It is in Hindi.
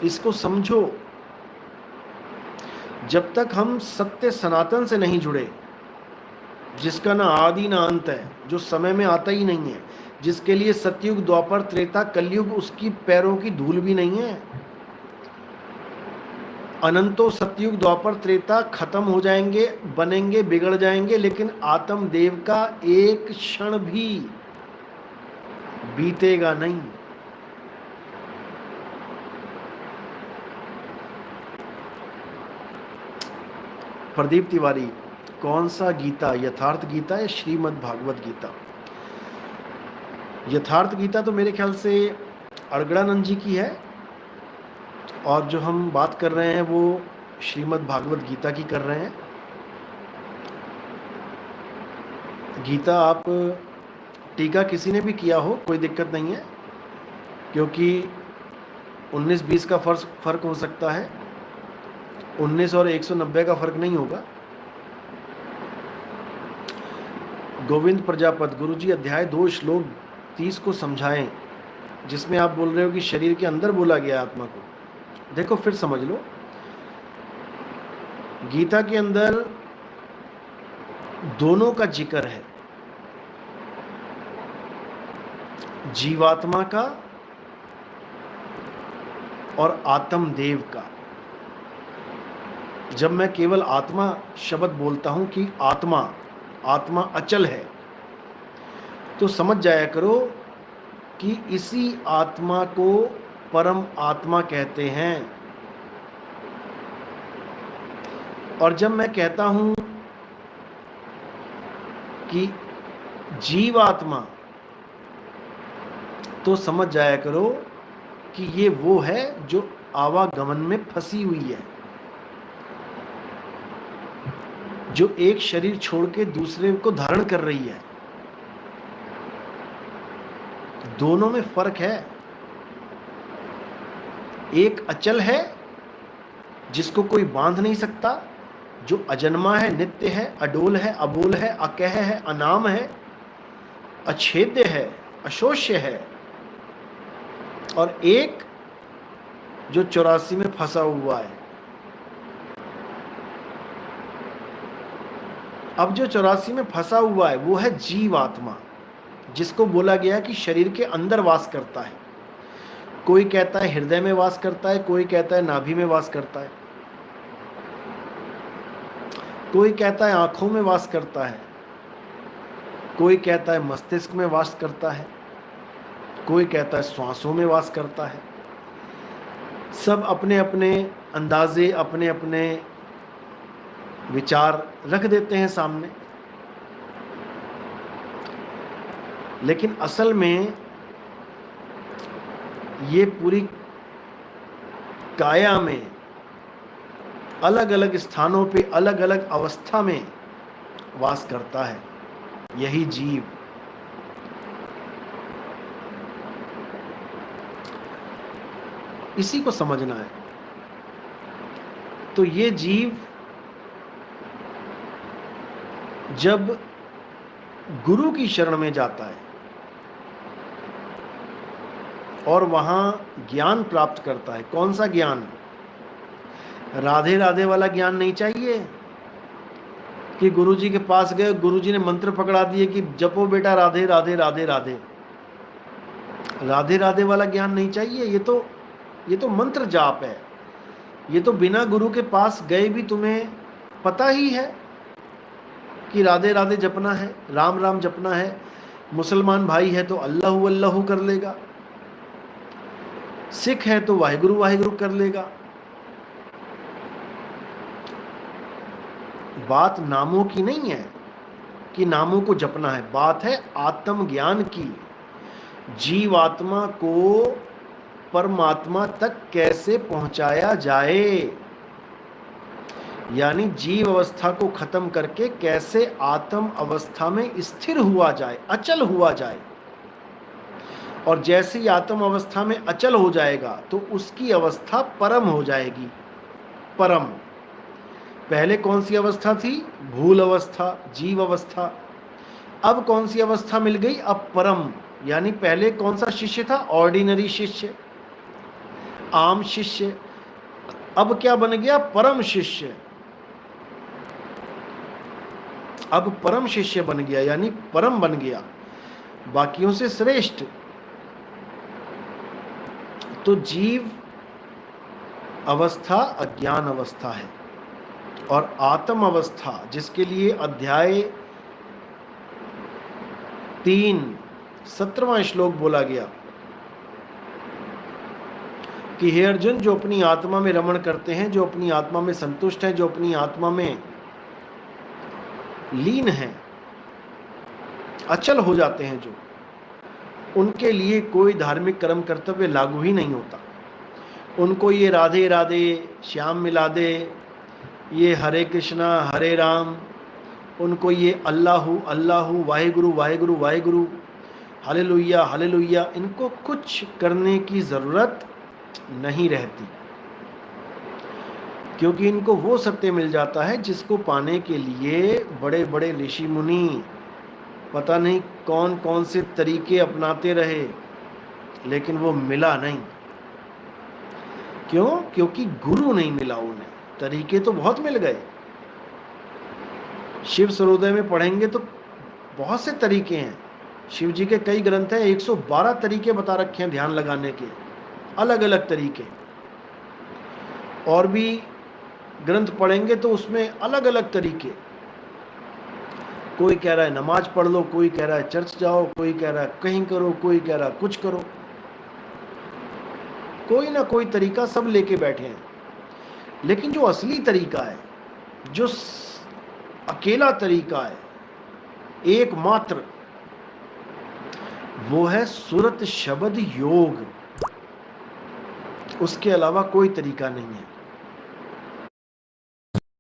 इसको समझो। जब तक हम सत्य सनातन से नहीं जुड़े, जिसका ना आदि ना अंत है, जो समय में आता ही नहीं है, जिसके लिए सतयुग द्वापर त्रेता कलयुग उसकी पैरों की धूल भी नहीं है, अनंतो सतयुग द्वापर त्रेता खत्म हो जाएंगे, बनेंगे, बिगड़ जाएंगे, लेकिन आत्म देव का एक क्षण भी बीतेगा नहीं। प्रदीप तिवारी, कौन सा गीता, यथार्थ गीता या श्रीमद् भागवत गीता? यथार्थ गीता तो मेरे ख्याल से अड़गड़ानंद जी की है, और जो हम बात कर रहे हैं वो श्रीमद् भागवत गीता की कर रहे हैं। गीता आप टीका किसी ने भी किया हो, कोई दिक्कत नहीं है, क्योंकि 19-20 का फर्क हो सकता है, 19 और 190 का फर्क नहीं होगा। गोविंद प्रजापत, गुरुजी अध्याय 2 श्लोक 30 को समझाएं, जिसमें आप बोल रहे हो कि शरीर के अंदर बोला गया आत्मा को। देखो फिर समझ लो, गीता के अंदर दोनों का जिक्र है, जीवात्मा का और आत्म देव का। जब मैं केवल आत्मा शब्द बोलता हूं कि आत्मा आत्मा अचल है, तो समझ जाया करो कि इसी आत्मा को परम आत्मा कहते हैं। और जब मैं कहता हूं कि जीवात्मा, तो समझ जाया करो कि ये वो है जो आवागमन में फंसी हुई है, जो एक शरीर छोड़ के दूसरे को धारण कर रही है। दोनों में फर्क है। एक अचल है जिसको कोई बांध नहीं सकता, जो अजन्मा है, नित्य है, अडोल है, अबोल है, अकह है, अनाम है, अछेद्य है, अशोष्य है। और एक जो 84 में फंसा हुआ है। अब जो 84 में फंसा हुआ है वो है जीवात्मा, जिसको बोला गया कि शरीर के अंदर वास करता है। कोई कहता है हृदय में वास करता है, कोई कहता है नाभि में वास करता है, कोई कहता है आंखों में वास करता है, कोई कहता है मस्तिष्क में वास करता है, कोई कहता है श्वासों में वास करता है। सब अपने अपने अंदाजे, अपने अपने विचार रख देते हैं सामने, लेकिन असल में ये पूरी काया में अलग अलग स्थानों पे अलग अलग अवस्था में वास करता है, यही जीव। इसी को समझना है। तो ये जीव जब गुरु की शरण में जाता है और वहां ज्ञान प्राप्त करता है, कौन सा ज्ञान? राधे राधे वाला ज्ञान नहीं चाहिए कि गुरुजी के पास गए, गुरुजी ने मंत्र पकड़ा दिए कि जपो बेटा राधे राधे राधे राधे। राधे राधे वाला ज्ञान नहीं चाहिए। ये तो मंत्र जाप है। ये तो बिना गुरु के पास गए भी तुम्हें पता ही है कि राधे राधे जपना है, राम राम जपना है। मुसलमान भाई है तो अल्लाहू अल्लाहू कर लेगा, सिख है तो वाहिगुरु वाहिगुरु कर लेगा। बात नामों की नहीं है कि नामों को जपना है, बात है आत्मज्ञान की। जीवात्मा को परमात्मा तक कैसे पहुंचाया जाए, यानी जीव अवस्था को खत्म करके कैसे आत्म अवस्था में स्थिर हुआ जाए, अचल हुआ जाए। और जैसे ही आत्म अवस्था में अचल हो जाएगा तो उसकी अवस्था परम हो जाएगी। परम पहले कौन सी अवस्था थी? भूल अवस्था, जीव अवस्था। अब कौन सी अवस्था मिल गई? अब परम। यानी पहले कौन सा शिष्य था? ऑर्डिनरी शिष्य। आम शिष्य, अब क्या बन गया? परम शिष्य। अब परम शिष्य बन गया, यानी परम बन गया, बाकियों से श्रेष्ठ। तो जीव अवस्था अज्ञान अवस्था है, और आत्म अवस्था जिसके लिए अध्याय 3 17वां श्लोक बोला गया कि हे अर्जुन, जो अपनी आत्मा में रमण करते हैं, जो अपनी आत्मा में संतुष्ट हैं, जो अपनी आत्मा में लीन हैं, अचल हो जाते हैं, जो उनके लिए कोई धार्मिक कर्म कर्तव्य लागू ही नहीं होता। उनको ये राधे राधे श्याम मिला दे, ये हरे कृष्णा हरे राम, उनको ये अल्लाहु अल्लाहु वाहेगुरु वाहेगुरु वाहेगुरु हालेलुया हालेलुया, इनको कुछ करने की ज़रूरत नहीं रहती, क्योंकि इनको वो सत्य मिल जाता है जिसको पाने के लिए बड़े बड़े ऋषि मुनि पता नहीं कौन कौन से तरीके अपनाते रहे, लेकिन वो मिला नहीं। क्यों? क्योंकि गुरु नहीं मिला उन्हें। तरीके तो बहुत मिल गए, शिव सर्वोदय में पढ़ेंगे तो बहुत से तरीके हैं, शिव जी के कई ग्रंथ हैं, 112 तरीके बता रखे हैं ध्यान लगाने के, अलग अलग तरीके। और भी ग्रंथ पढ़ेंगे तो उसमें अलग अलग तरीके, कोई कह रहा है नमाज पढ़ लो, कोई कह रहा है चर्च जाओ, कोई कह रहा है कहीं करो, कोई कह रहा है कुछ करो, कोई ना कोई तरीका सब लेके बैठे हैं। लेकिन जो असली तरीका है, जो अकेला तरीका है, एकमात्र, वो है सुरत शब्द योग। उसके अलावा कोई तरीका नहीं है।